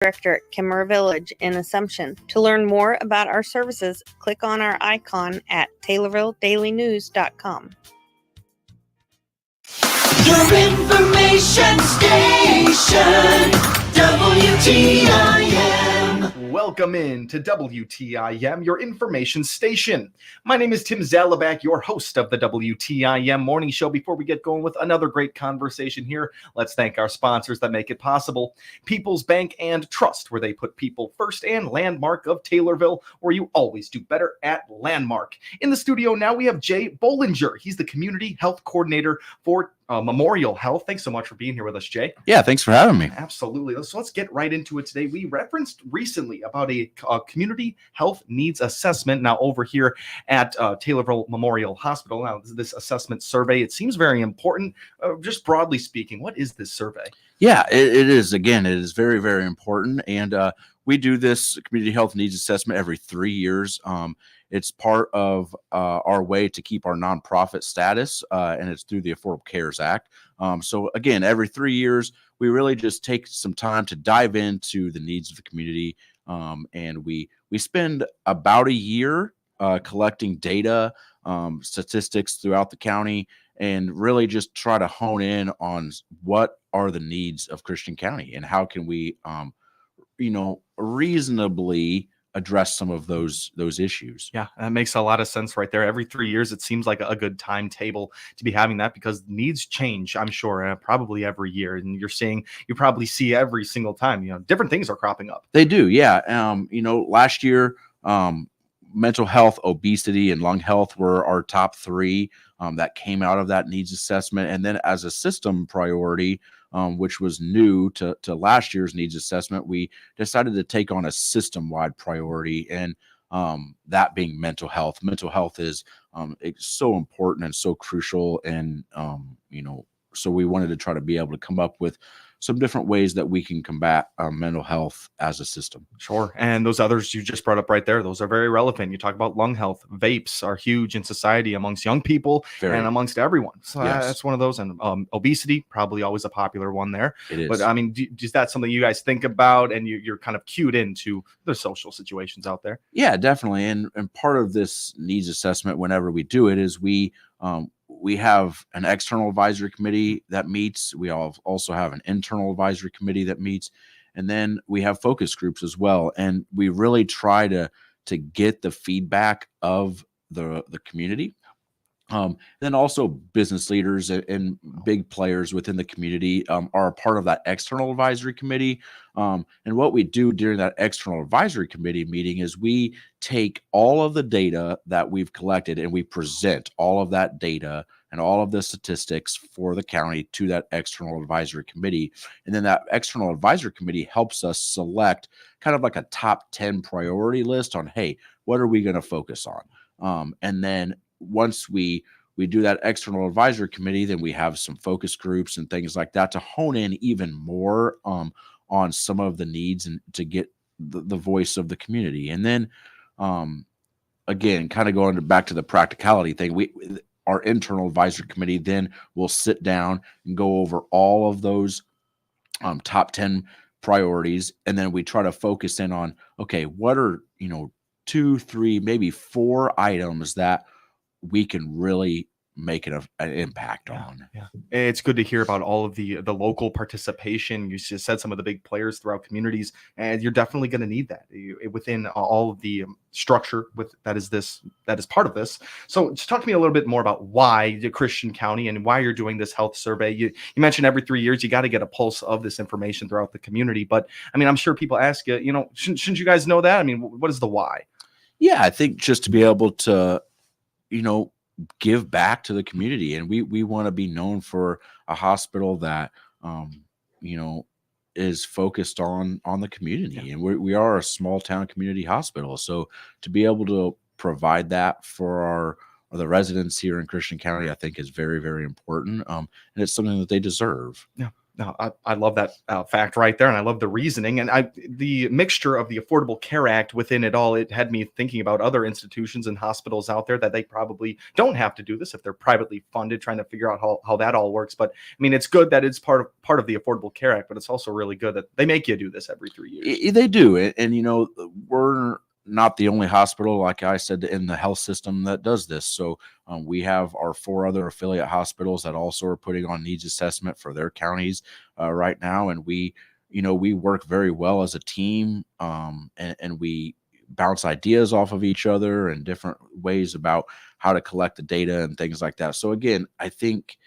Director at Kimmerer Village in Assumption. To learn more about our services, click on our icon at TaylorvilleDailyNews.com. Your information station, WTIM. Welcome in to WTIM, your information station. My name is Tim Zalabak, your host of the WTIM morning show. Before we get going with another great conversation here, let's thank our sponsors that make it possible. People's Bank and Trust, where they put people first, and Landmark of Taylorville, where you always do better at Landmark. In the studio now, we have Jay Bollinger. He's the Community Health Coordinator for Memorial Health. Thanks so much for being here with us, Jay. Yeah, thanks for having me. Absolutely. So let's get right into it today. We referenced recently about a community health needs assessment now over here at Taylorville Memorial Hospital. Now, this assessment survey, it seems very important. Just broadly speaking, what is this survey? Yeah, it is. Again, it is very, very important. And we do this community health needs assessment every 3 years. It's part of our way to keep our nonprofit status, and it's through the Affordable Cares Act. So again, every 3 years, we really just take some time to dive into the needs of the community. And we spend about a year collecting data, statistics throughout the county, and really just try to hone in on what are the needs of Christian County and how can we, reasonably address some of those issues. Yeah, that makes a lot of sense right there. Every 3 years, it seems like a good timetable to be having that, because needs change, I'm sure, probably every year. And you probably see every single time, different things are cropping up. They do. Yeah. Last year, mental health, obesity, and lung health were our top three that came out of that needs assessment. And then as a system priority, which was new to last year's needs assessment, we decided to take on a system-wide priority, and that being mental health. Mental health is it's so important and so crucial, and so we wanted to try to be able to come up with some different ways that we can combat mental health as a system. Sure. And those others you just brought up right there, those are very relevant. You talk about lung health. Vapes are huge in society amongst young people and amongst everyone. So yes, that's one of those. And obesity, probably always a popular one there. It is. But I mean, is that something you guys think about, and you're kind of cued into the social situations out there? Yeah, definitely. And part of this needs assessment, whenever we do it, is we have an external advisory committee that meets. We also have an internal advisory committee that meets, and then we have focus groups as well. And we really try to get the feedback of the community. Then also business leaders and big players within the community are a part of that external advisory committee. And what we do during that external advisory committee meeting is we take all of the data that we've collected and we present all of that data and all of the statistics for the county to that external advisory committee. And then that external advisory committee helps us select kind of like a top 10 priority list on, hey, what are we going to focus on? And then once we do that external advisory committee, then we have some focus groups and things like that to hone in even more on some of the needs and to get the voice of the community. And then again, kind of going back to the practicality thing, our internal advisory committee then will sit down and go over all of those top 10 priorities. And then we try to focus in on, okay, what are, 2, 3, maybe 4 items that we can really make an impact on. Yeah. It's good to hear about all of the local participation. You just said some of the big players throughout communities, and you're definitely going to need that within all of the structure that is part of this. So just talk to me a little bit more about why the Christian County and why you're doing this health survey. You mentioned every 3 years you got to get a pulse of this information throughout the community, but I mean, I'm sure people ask you, shouldn't you guys know that? I mean, what is the why? Yeah, I think just to be able to give back to the community. And we want to be known for a hospital that, is focused on the community. Yeah. And we are a small town community hospital. So to be able to provide that for the residents here in Christian County, I think is very, very important. And it's something that they deserve. Yeah. No, I love that fact right there, and I love the reasoning, and the mixture of the Affordable Care Act within it all. It had me thinking about other institutions and hospitals out there that they probably don't have to do this if they're privately funded, trying to figure out how that all works. But I mean, it's good that it's part of the Affordable Care Act, but it's also really good that they make you do this every 3 years. They do it, and we're not the only hospital, like I said, in the health system that does this. So we have our 4 other affiliate hospitals that also are putting on needs assessment for their counties right now, and we work very well as a team, and we bounce ideas off of each other and different ways about how to collect the data and things like that. So again, I think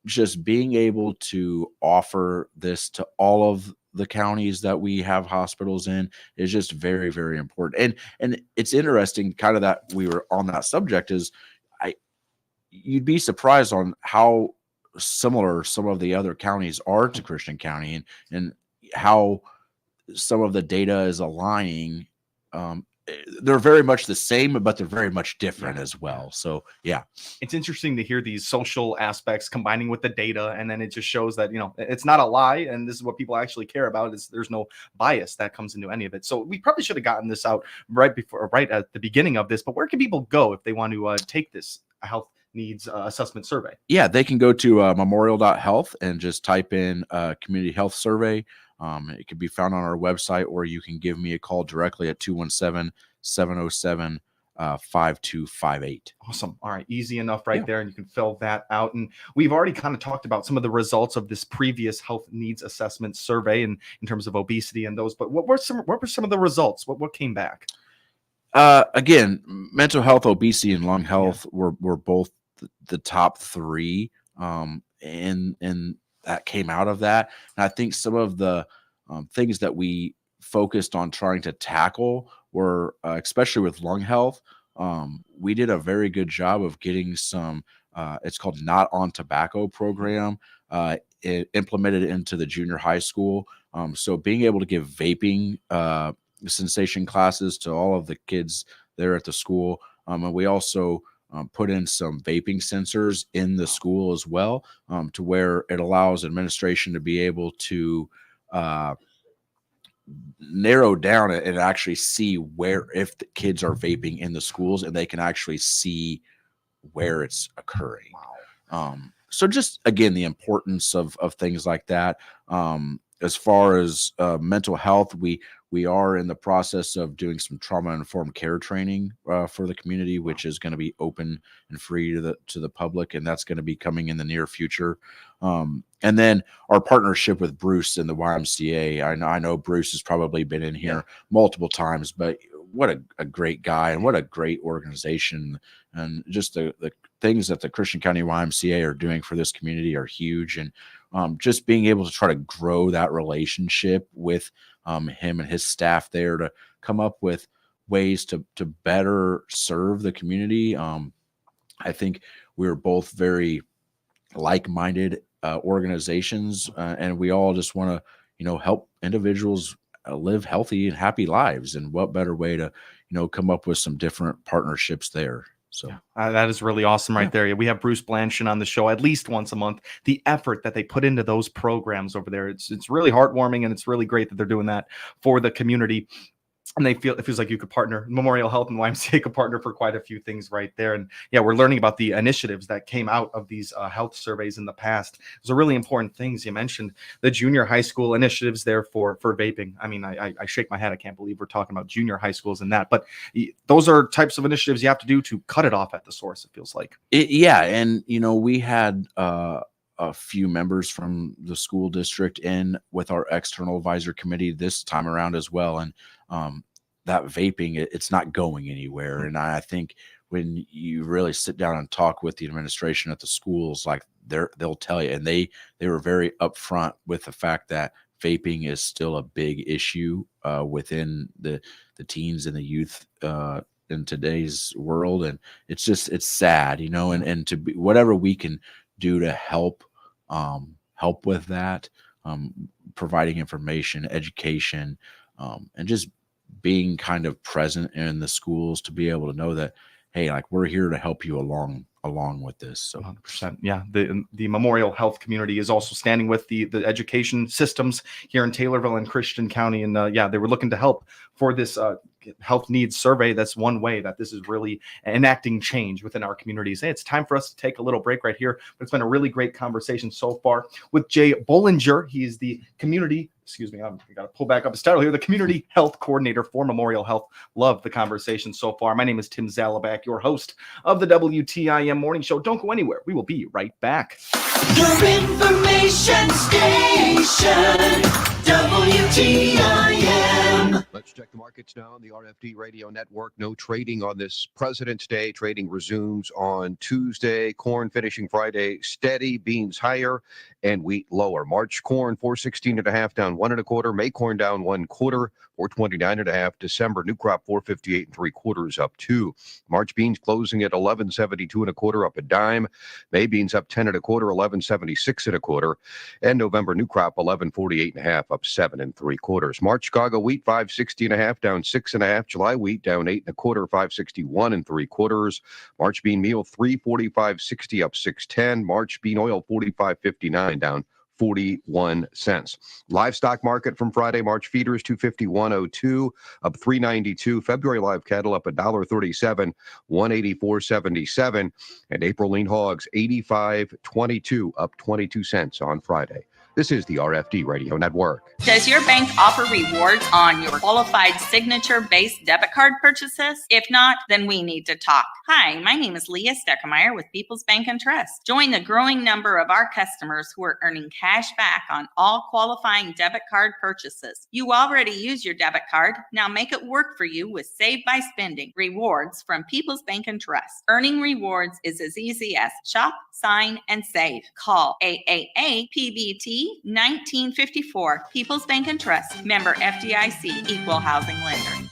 just being able to offer this to all of the counties that we have hospitals in is just very, very important. And it's interesting, kind of, that we were on that subject, is you'd be surprised on how similar some of the other counties are to Christian County, and how some of the data is aligning. They're very much the same, but they're very much different as well. So yeah, it's interesting to hear these social aspects combining with the data, and then it just shows that it's not a lie, and this is what people actually care about. Is there's no bias that comes into any of it. So we probably should have gotten this out right at the beginning of this. But where can people go if they want to take this health needs assessment survey? Yeah, they can go to memorial.health and just type in community health survey. It can be found on our website, or you can give me a call directly at 217-707-5258. Awesome. All right. Easy enough right there. And you can fill that out. And we've already kind of talked about some of the results of this previous health needs assessment survey in terms of obesity and those. But what were some of the results? What came back? Again, mental health, obesity, and lung health were both the top 3. And that came out of that. And I think some of the things that we focused on trying to tackle were, especially with lung health, we did a very good job of getting some, it's called Not on Tobacco program, implemented into the junior high school. So being able to give vaping cessation classes to all of the kids there at the school. And we also put in some vaping sensors in the school as well, to where it allows administration to be able to narrow down it and actually see where, if the kids are vaping in the schools, and they can actually see where it's occurring. So just, again, the importance of things like that. As far as mental health, we are in the process of doing some trauma-informed care training for the community, which is going to be open and free to the public, and that's going to be coming in the near future. And then our partnership with Bruce and the YMCA. I know Bruce has probably been in here multiple times, but what a great guy, and what a great organization, and just the things that the Christian County YMCA are doing for this community are huge. And just being able to try to grow that relationship with him and his staff there to come up with ways to better serve the community. I think we're both very like-minded organizations, and we all just want to, help individuals live healthy and happy lives. And what better way to, come up with some different partnerships there. So that is really awesome right there. We have Bruce Blanchard on the show at least once a month. The effort that they put into those programs over there, it's really heartwarming, and it's really great that they're doing that for the community. And it feels like you could partner. Memorial Health and YMCA could partner for quite a few things right there. And we're learning about the initiatives that came out of these health surveys in the past. Those are really important things. You mentioned the junior high school initiatives there for vaping. I mean, I shake my head. I can't believe we're talking about junior high schools and that. But those are types of initiatives you have to do to cut it off at the source, it feels like. And, we had a few members from the school district in with our external advisory committee this time around as well. And that vaping, it's not going anywhere. And I think when you really sit down and talk with the administration at the schools, like they'll tell you, and they were very upfront with the fact that vaping is still a big issue within the teens and the youth in today's world. And it's sad, and to be whatever we can do to help with that, providing information, education, and just being kind of present in the schools to be able to know that, hey, like, we're here to help you along along with this. So 100%. Yeah. The Memorial Health community is also standing with the education systems here in Taylorville and Christian County. And they were looking to help for this health needs survey. That's one way that this is really enacting change within our communities. Hey, it's time for us to take a little break right here, but it's been a really great conversation so far with Jay Bollinger. He's the community, I got to pull back up his title here, the community health coordinator for Memorial Health. Love the conversation so far. My name is Tim Zalabak, your host of the WTIM morning show. Don't go anywhere. We will be right back. Your information station, WTIM. Let's check the markets now on the RFD Radio Network. No trading on this President's Day. Trading resumes on Tuesday. Corn finishing Friday steady, beans higher, and wheat lower. March corn 416.5 down 1 1/4. May corn down 1/4, 429.5. December new crop 458 3/4 up 2. March beans closing at 1172 1/4 up a dime. May beans up 10 1/4, 1176 1/4, and November new crop 1148.5 up 7 3/4. March Chicago wheat 560.5 down 6.5. July wheat down 8 1/4, 561 3/4. March bean meal 345.60 up 610. March bean oil 45.59 down 41 cents. Livestock market from Friday, March feeders 251.02 up 392. February live cattle up $1.37, 184.77, and April lean hogs 85.22 up 22 cents on Friday. This is the RFD Radio Network. Does your bank offer rewards on your qualified signature-based debit card purchases? If not, then we need to talk. Hi, my name is Leah Steckemeyer with People's Bank and Trust. Join the growing number of our customers who are earning cash back on all qualifying debit card purchases. You already use your debit card. Now make it work for you with Save by Spending rewards from People's Bank and Trust. Earning rewards is as easy as shop, sign, and save. Call 888-PBT 1954. People's Bank and Trust. Member FDIC. Equal housing lender.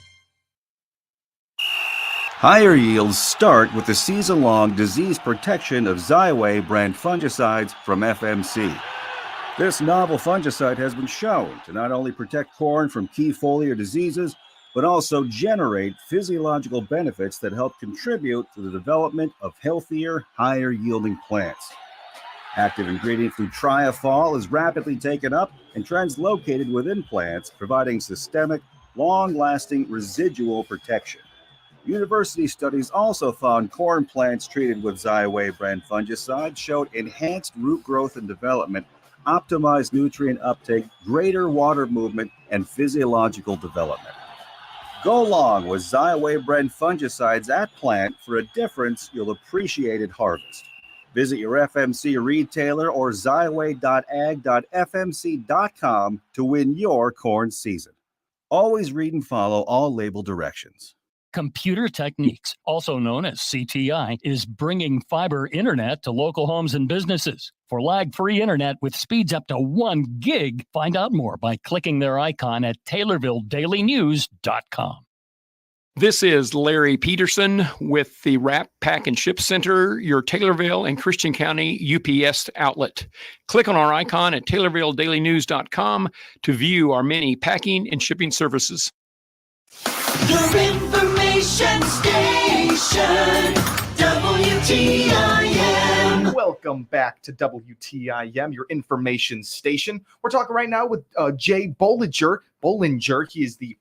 Higher yields start with the season-long disease protection of Xyway brand fungicides from FMC. This novel fungicide has been shown to not only protect corn from key foliar diseases, but also generate physiological benefits that help contribute to the development of healthier, higher-yielding plants. Active ingredient flutriafol is rapidly taken up and translocated within plants, providing systemic, long-lasting residual protection. University studies also found corn plants treated with Xyway brand fungicide showed enhanced root growth and development, optimized nutrient uptake, greater water movement, and physiological development. Go long with Xyway brand fungicides at plant for a difference you'll appreciate at harvest. Visit your FMC retailer or xyway.ag.fmc.com to win your corn season. Always read and follow all label directions. Computer Techniques, also known as CTI, is bringing fiber internet to local homes and businesses. For lag-free internet with speeds up to 1 gig, find out more by clicking their icon at TaylorvilleDailyNews.com. This is Larry Peterson with the Wrap, Pack, and Ship Center, your Taylorville and Christian County UPS outlet. Click on our icon at TaylorvilleDailyNews.com to view our many packing and shipping services. Your information station, WTIM. Welcome back to WTIM, your information station. We're talking right now with Jay Bollinger. He is the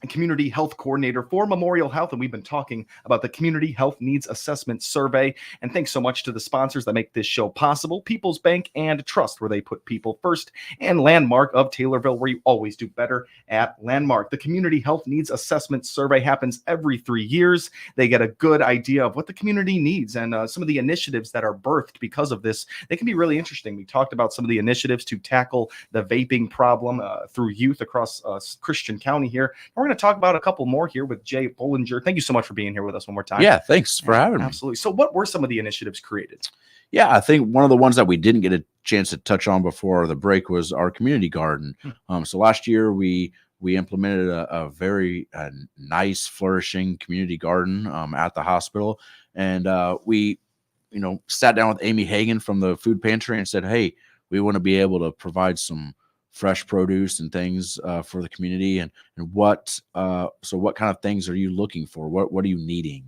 community health coordinator for Memorial Health, and we've been talking about the Community Health Needs Assessment Survey. And thanks so much to the sponsors that make this show possible: People's Bank and Trust, where they put people first, and Landmark of Taylorville, where you always do better at Landmark. The Community Health Needs Assessment Survey happens every 3 years. They get a good idea of what the community needs, and some of the initiatives that are birthed because of this. They can be really interesting. We talked about some of the initiatives to tackle the vaping problem through youth across Christian County here. We're going to talk about a couple more here with Jay Bollinger. Thank you so much for being here with us one more time. Yeah, thanks for having me. Absolutely. So what were some of the initiatives created? Yeah, I think one of the ones that we didn't get a chance to touch on before the break was our community garden. So last year we implemented a very nice, flourishing community garden at the hospital. And we, sat down with Amy Hagan from the food pantry and said, hey, we want to be able to provide some fresh produce and things for the community, and what what kind of things are you looking for? What are you needing?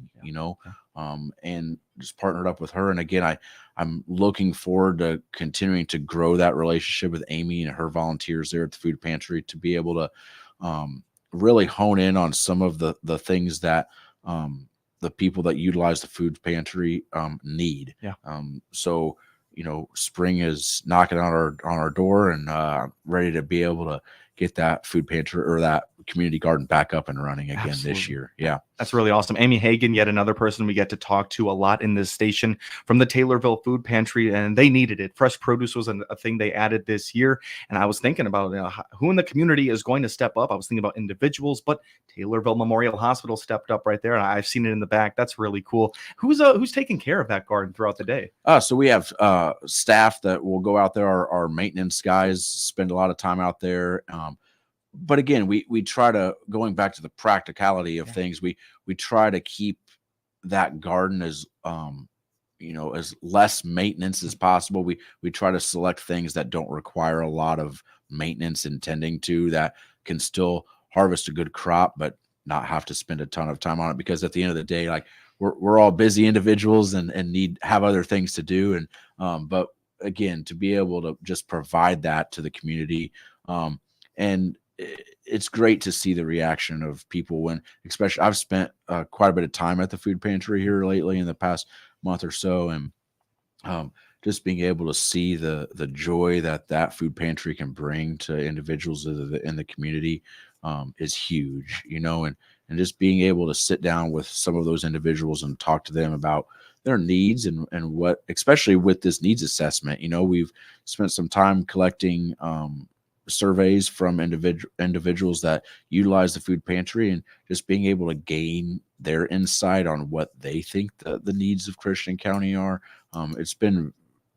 And just partnered up with her. And again, I'm looking forward to continuing to grow that relationship with Amy and her volunteers there at the food pantry to be able to really hone in on some of the things that the people that utilize the food pantry need. Yeah. So spring is knocking on our door, and ready to be able to get that food pantry or that community garden back up and running again this year. Yeah. That's really awesome. Amy Hagan, yet another person we get to talk to a lot in this station from the Taylorville Food Pantry, and they needed it. Fresh produce was a thing they added this year. And I was thinking about who in the community is going to step up. I was thinking about individuals, but Taylorville Memorial Hospital stepped up right there, and I've seen it in the back. That's really cool. Who's taking care of that garden throughout the day? So we have staff that will go out there. Our maintenance guys spend a lot of time out there. But again, we try to, going back to the practicality of things, we try to keep that garden as as less maintenance as possible. We try to select things that don't require a lot of maintenance and tending to, that can still harvest a good crop but not have to spend a ton of time on it, because at the end of the day, like, we're all busy individuals and have other things to do. And but again, to be able to just provide that to the community, and it's great to see the reaction of people when, especially, I've spent quite a bit of time at the food pantry here lately in the past month or so, and just being able to see the joy that food pantry can bring to individuals in the community is huge, and just being able to sit down with some of those individuals and talk to them about their needs and what, especially with this needs assessment, we've spent some time collecting surveys from individuals that utilize the food pantry, and just being able to gain their insight on what they think the needs of Christian County are. It's been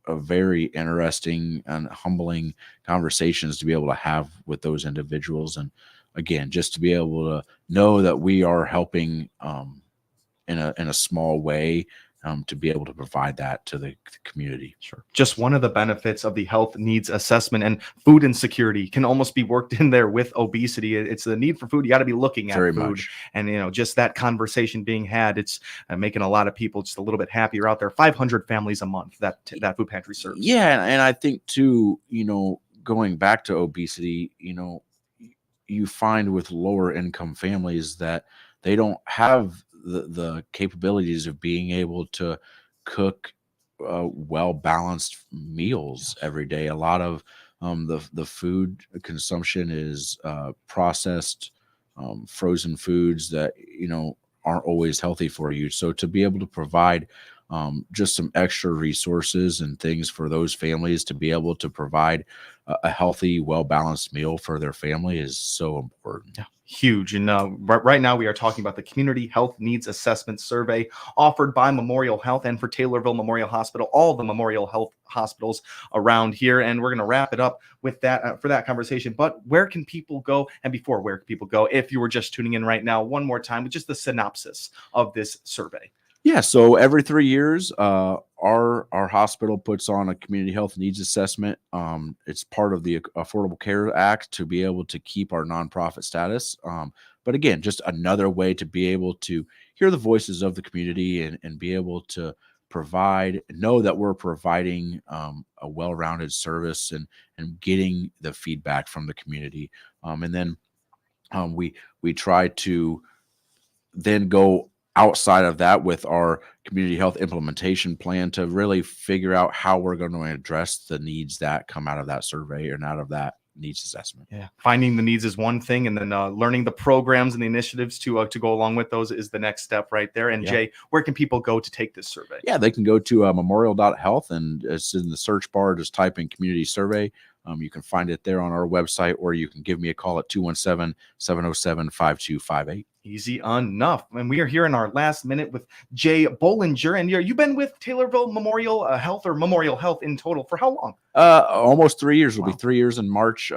a very interesting and humbling conversations to be able to have with those individuals. And again, just to be able to know that we are helping in a small way, to be able to provide that to the community. Sure. Just one of the benefits of the health needs assessment, and food insecurity can almost be worked in there with obesity. It's the need for food. You got to be looking at Very food much. And just that conversation being had, it's making a lot of people just a little bit happier out there. 500 families a month that food pantry serves. Yeah. And I think too, going back to obesity, you find with lower income families that they don't have the capabilities of being able to cook well balanced meals every day. A lot of the food consumption is processed, frozen foods that aren't always healthy for you. So to be able to provide just some extra resources and things for those families to be able to provide a healthy, well-balanced meal for their family is so important. Yeah. Huge. And right now we are talking about the Community Health Needs Assessment Survey offered by Memorial Health and for Taylorville Memorial Hospital, all the Memorial Health hospitals around here. And we're going to wrap it up with that for that conversation. But where can people go? And before, where can people go? If you were just tuning in right now, one more time with just the synopsis of this survey. Yeah, so every 3 years, our hospital puts on a community health needs assessment. It's part of the Affordable Care Act to be able to keep our nonprofit status. But again, just another way to be able to hear the voices of the community and be able to know that we're providing a well-rounded service and getting the feedback from the community. And then we try to then go outside of that with our community health implementation plan to really figure out how we're going to address the needs that come out of that survey and out of that needs assessment. Yeah, finding the needs is one thing, and then learning the programs and the initiatives to go along with those is the next step right there. And Jay, where can people go to take this survey? Yeah, they can go to memorial.health, and it's in the search bar. Just type in community survey. You can find it there on our website, or you can give me a call at 217-707-5258. Easy enough. And we are here in our last minute with Jay Bollinger. And you've been with Taylorville Memorial Health, or Memorial Health in total, for how long? Almost 3 years. It'll Wow. be 3 years in March.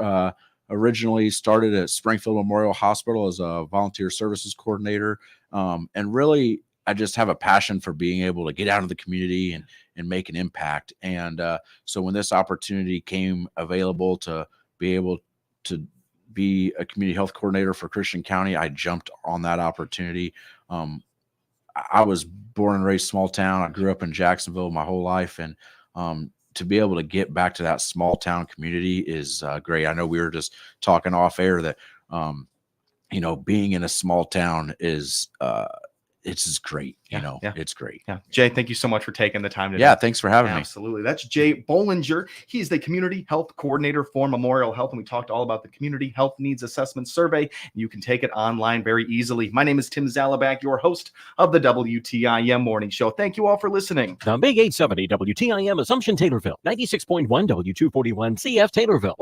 Originally started at Springfield Memorial Hospital as a volunteer services coordinator. And really, I just have a passion for being able to get out of the community and make an impact. And so when this opportunity came available to be able be a community health coordinator for Christian County, I jumped on that opportunity. I was born and raised small town. I grew up in Jacksonville my whole life, and to be able to get back to that small town community is great. I know we were just talking off air that being in a small town is it's just great. It's great. Yeah. Jay, thank you so much for taking the time today. Yeah, thanks for having me. Absolutely. That's Jay Bollinger. He's the Community Health Coordinator for Memorial Health, and we talked all about the Community Health Needs Assessment Survey. You can take it online very easily. My name is Tim Zalabak, your host of the WTIM Morning Show. Thank you all for listening. The Big 870 WTIM Assumption Taylorville, 96.1 W241 CF Taylorville.